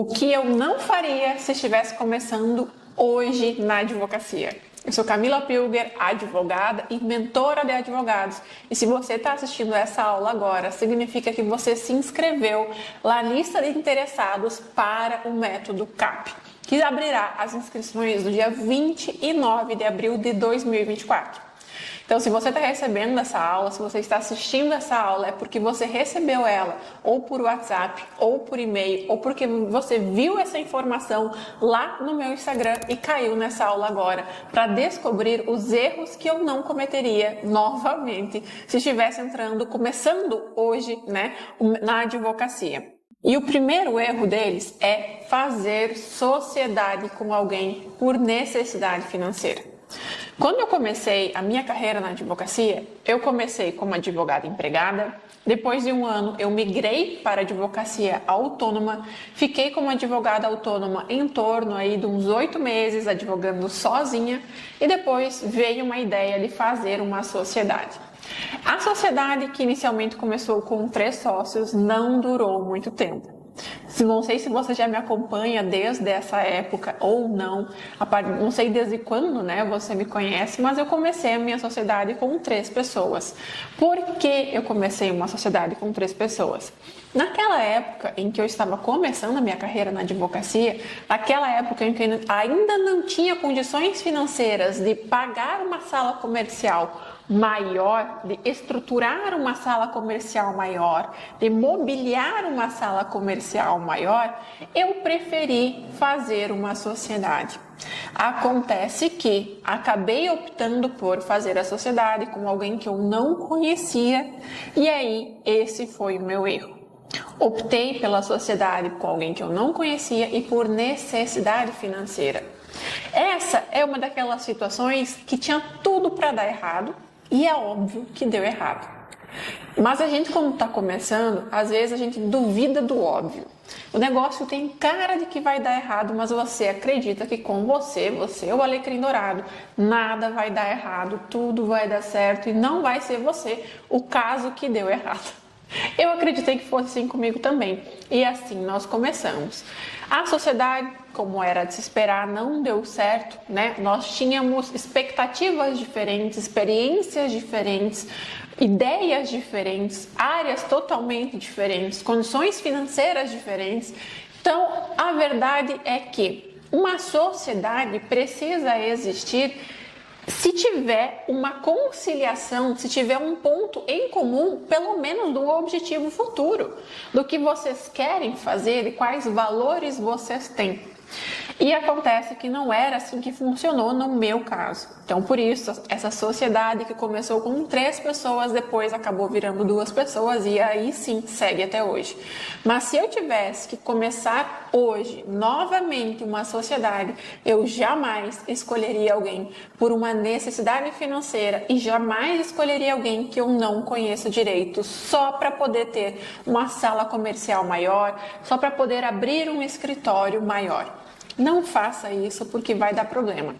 O que eu não faria se estivesse começando hoje na advocacia. Eu sou Camila Pilger, advogada e mentora de advogados. E se você está assistindo essa aula agora, significa que você se inscreveu na lista de interessados para o método CAP, que abrirá as inscrições no dia 29 de abril de 2024. Então, se você está recebendo essa aula, se você está assistindo essa aula, é porque você recebeu ela ou por WhatsApp, ou por e-mail, ou porque você viu essa informação lá no meu Instagram e caiu nessa aula agora, para descobrir os erros que eu não cometeria novamente se estivesse começando hoje, na advocacia. E o primeiro erro deles é fazer sociedade com alguém por necessidade financeira. Quando eu comecei a minha carreira na advocacia, eu comecei como advogada empregada. Depois de um ano, eu migrei para a advocacia autônoma. Fiquei como advogada autônoma em torno aí de uns 8 meses, advogando sozinha. E depois veio uma ideia de fazer uma sociedade. A sociedade, que inicialmente começou com 3 sócios, não durou muito tempo. Não sei se você já me acompanha desde essa época ou não, não sei desde quando você me conhece, mas eu comecei a minha sociedade com 3 pessoas. Por que eu comecei uma sociedade com 3 pessoas? Naquela época em que eu estava começando a minha carreira na advocacia, naquela época em que eu ainda não tinha condições financeiras de pagar uma sala comercial maior, de estruturar uma sala comercial maior, de mobiliar uma sala comercial maior, eu preferi fazer uma sociedade. Acontece que acabei optando por fazer a sociedade com alguém que eu não conhecia, e aí esse foi o meu erro. Optei pela sociedade com alguém que eu não conhecia e por necessidade financeira. Essa é uma daquelas situações que tinha tudo para dar errado, e é óbvio que deu errado. Mas a gente, quando está começando, às vezes a gente duvida do óbvio. O negócio tem cara de que vai dar errado, mas você acredita que com você é o alecrim dourado, nada vai dar errado, tudo vai dar certo e não vai ser você o caso que deu errado. Eu acreditei que fosse assim comigo também, e assim nós começamos. A sociedade, como era de se esperar, não deu certo, Nós tínhamos expectativas diferentes, experiências diferentes, ideias diferentes, áreas totalmente diferentes, condições financeiras diferentes. Então, a verdade é que uma sociedade precisa existir se tiver uma conciliação, se tiver um ponto em comum, pelo menos do objetivo futuro, do que vocês querem fazer e quais valores vocês têm. E acontece que não era assim que funcionou no meu caso. Então, por isso, essa sociedade que começou com 3 pessoas, depois acabou virando 2 pessoas e aí sim segue até hoje. Mas se eu tivesse que começar hoje, novamente, uma sociedade, eu jamais escolheria alguém por uma necessidade financeira e jamais escolheria alguém que eu não conheço direito, só para poder ter uma sala comercial maior, só para poder abrir um escritório maior. Não faça isso porque vai dar problema.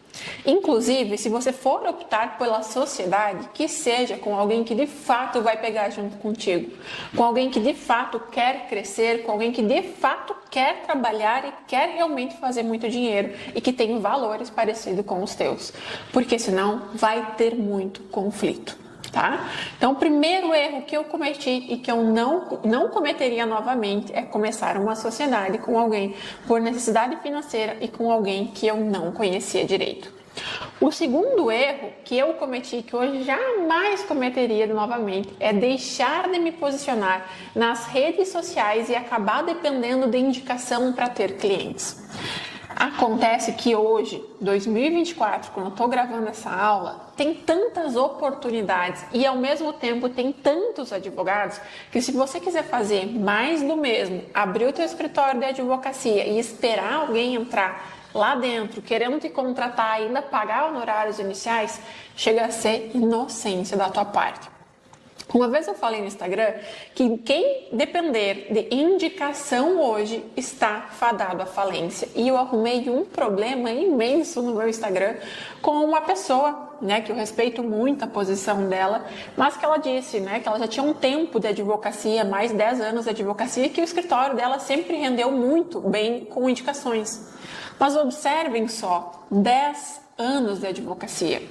Inclusive, se você for optar pela sociedade, que seja com alguém que de fato vai pegar junto contigo, com alguém que de fato quer crescer, com alguém que de fato quer trabalhar e quer realmente fazer muito dinheiro e que tem valores parecidos com os teus, porque senão vai ter muito conflito. Tá? Então, o primeiro erro que eu cometi e que eu não cometeria novamente é começar uma sociedade com alguém por necessidade financeira e com alguém que eu não conhecia direito. O segundo erro que eu cometi, que hoje jamais cometeria novamente, é deixar de me posicionar nas redes sociais e acabar dependendo de indicação para ter clientes. Acontece que hoje, 2024, quando eu estou gravando essa aula, tem tantas oportunidades e ao mesmo tempo tem tantos advogados que se você quiser fazer mais do mesmo, abrir o teu escritório de advocacia e esperar alguém entrar lá dentro, querendo te contratar e ainda pagar honorários iniciais, chega a ser inocência da tua parte. Uma vez eu falei no Instagram que quem depender de indicação hoje está fadado à falência. E eu arrumei um problema imenso no meu Instagram com uma pessoa, né, que eu respeito muito a posição dela, mas que ela disse, né, que ela já tinha um tempo de advocacia, mais 10 anos de advocacia, e que o escritório dela sempre rendeu muito bem com indicações. Mas observem só, 10 anos de advocacia.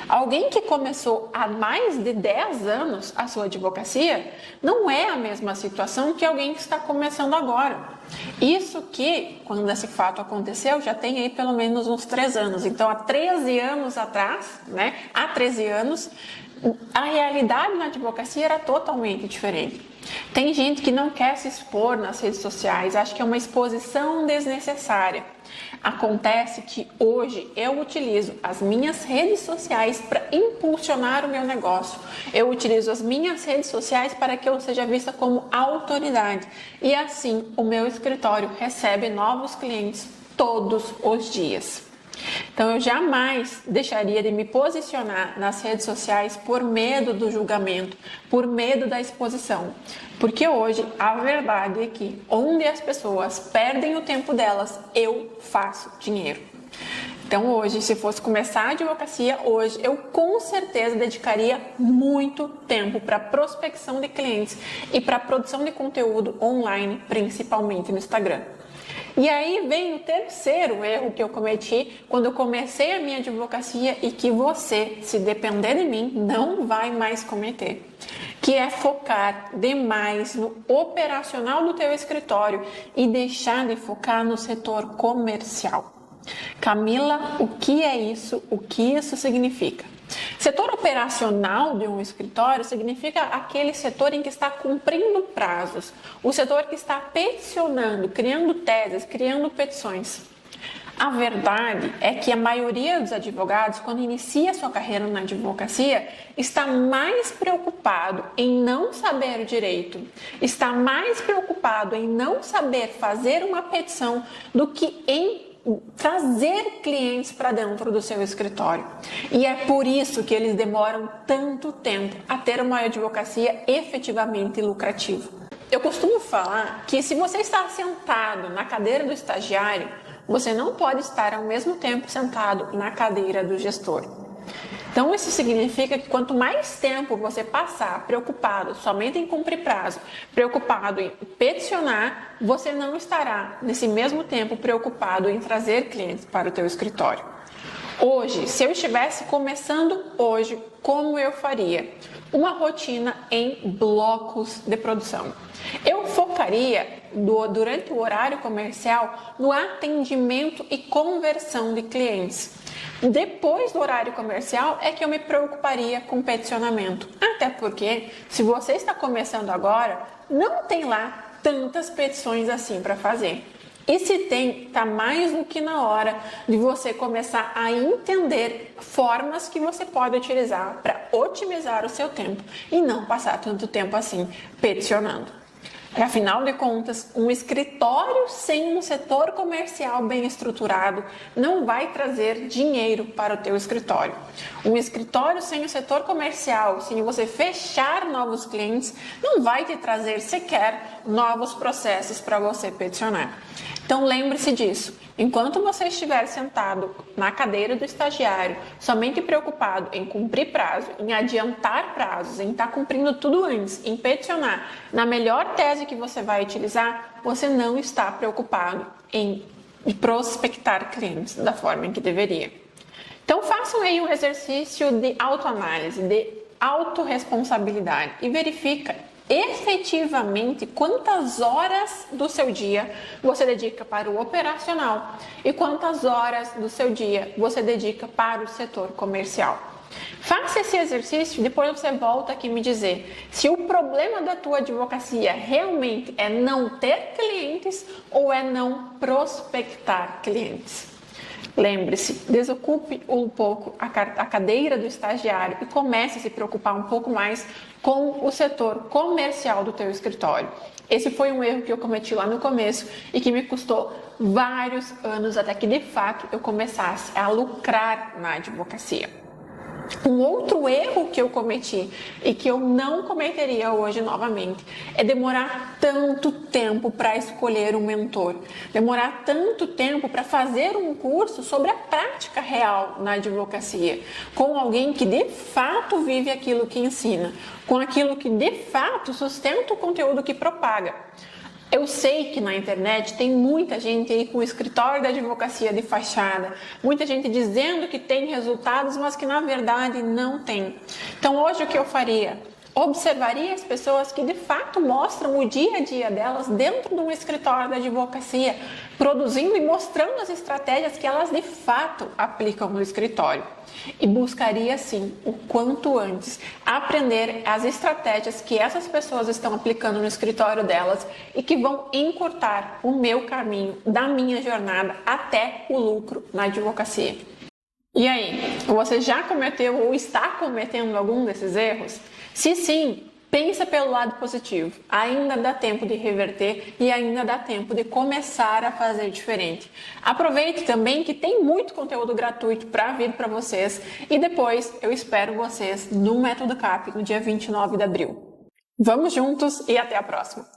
Alguém que começou há mais de 10 anos a sua advocacia não é a mesma situação que alguém que está começando agora. Isso que, quando esse fato aconteceu, já tem aí pelo menos uns 3 anos. Então, há 13 anos atrás, né? Há 13 anos, a realidade na advocacia era totalmente diferente. Tem gente que não quer se expor nas redes sociais, acha que é uma exposição desnecessária. Acontece que hoje eu utilizo as minhas redes sociais para impulsionar o meu negócio. Eu utilizo as minhas redes sociais para que eu seja vista como autoridade. E assim o meu escritório recebe novos clientes todos os dias. Então eu jamais deixaria de me posicionar nas redes sociais por medo do julgamento, por medo da exposição. Porque hoje a verdade é que onde as pessoas perdem o tempo delas, eu faço dinheiro. Então hoje, se fosse começar a advocacia, hoje eu com certeza dedicaria muito tempo para prospecção de clientes e para produção de conteúdo online, principalmente no Instagram. E aí vem o terceiro erro que eu cometi quando eu comecei a minha advocacia e que você, se depender de mim, não vai mais cometer, que é focar demais no operacional do teu escritório e deixar de focar no setor comercial. Camila, o que é isso? O que isso significa? Setor operacional de um escritório significa aquele setor em que está cumprindo prazos, o setor que está peticionando, criando teses, criando petições. A verdade é que a maioria dos advogados, quando inicia sua carreira na advocacia, está mais preocupado em não saber o direito, está mais preocupado em não saber fazer uma petição do que em trazer clientes para dentro do seu escritório. E é por isso que eles demoram tanto tempo a ter uma advocacia efetivamente lucrativa. Eu costumo falar que se você está sentado na cadeira do estagiário, você não pode estar ao mesmo tempo sentado na cadeira do gestor. Então isso significa que quanto mais tempo você passar preocupado somente em cumprir prazo, preocupado em peticionar, você não estará nesse mesmo tempo preocupado em trazer clientes para o teu escritório. Hoje, se eu estivesse começando hoje, como eu faria? Uma rotina em blocos de produção. Eu focaria durante o horário comercial no atendimento e conversão de clientes. Depois do horário comercial é que eu me preocuparia com peticionamento. Até porque, se você está começando agora, não tem lá tantas petições assim para fazer. E se tem, está mais do que na hora de você começar a entender formas que você pode utilizar para otimizar o seu tempo e não passar tanto tempo assim peticionando. Afinal de contas, um escritório sem um setor comercial bem estruturado não vai trazer dinheiro para o teu escritório. Um escritório sem o setor comercial, sem você fechar novos clientes, não vai te trazer sequer novos processos para você peticionar. Então lembre-se disso. Enquanto você estiver sentado na cadeira do estagiário, somente preocupado em cumprir prazo, em adiantar prazos, em estar cumprindo tudo antes, em peticionar na melhor tese que você vai utilizar, você não está preocupado em prospectar clientes da forma em que deveria. Então façam aí um exercício de autoanálise, de autorresponsabilidade e verifica efetivamente quantas horas do seu dia você dedica para o operacional e quantas horas do seu dia você dedica para o setor comercial. Faça esse exercício e depois você volta aqui me dizer se o problema da tua advocacia realmente é não ter clientes ou é não prospectar clientes. Lembre-se, desocupe um pouco a cadeira do estagiário e comece a se preocupar um pouco mais com o setor comercial do teu escritório. Esse foi um erro que eu cometi lá no começo e que me custou vários anos até que de fato eu começasse a lucrar na advocacia. Um outro erro que eu cometi e que eu não cometeria hoje novamente é demorar tanto tempo para escolher um mentor, demorar tanto tempo para fazer um curso sobre a prática real na advocacia, com alguém que de fato vive aquilo que ensina, com aquilo que de fato sustenta o conteúdo que propaga. Eu sei que na internet tem muita gente aí com o escritório da advocacia de fachada, muita gente dizendo que tem resultados, mas que na verdade não tem. Então hoje o que eu faria? Observaria as pessoas que de fato mostram o dia a dia delas dentro de um escritório da advocacia, produzindo e mostrando as estratégias que elas de fato aplicam no escritório. E buscaria sim, o quanto antes, aprender as estratégias que essas pessoas estão aplicando no escritório delas e que vão encurtar o meu caminho da minha jornada até o lucro na advocacia. E aí, você já cometeu ou está cometendo algum desses erros? Se sim, pensa pelo lado positivo. Ainda dá tempo de reverter e ainda dá tempo de começar a fazer diferente. Aproveite também que tem muito conteúdo gratuito para vir para vocês e depois eu espero vocês no Método CAP no dia 29 de abril. Vamos juntos e até a próxima!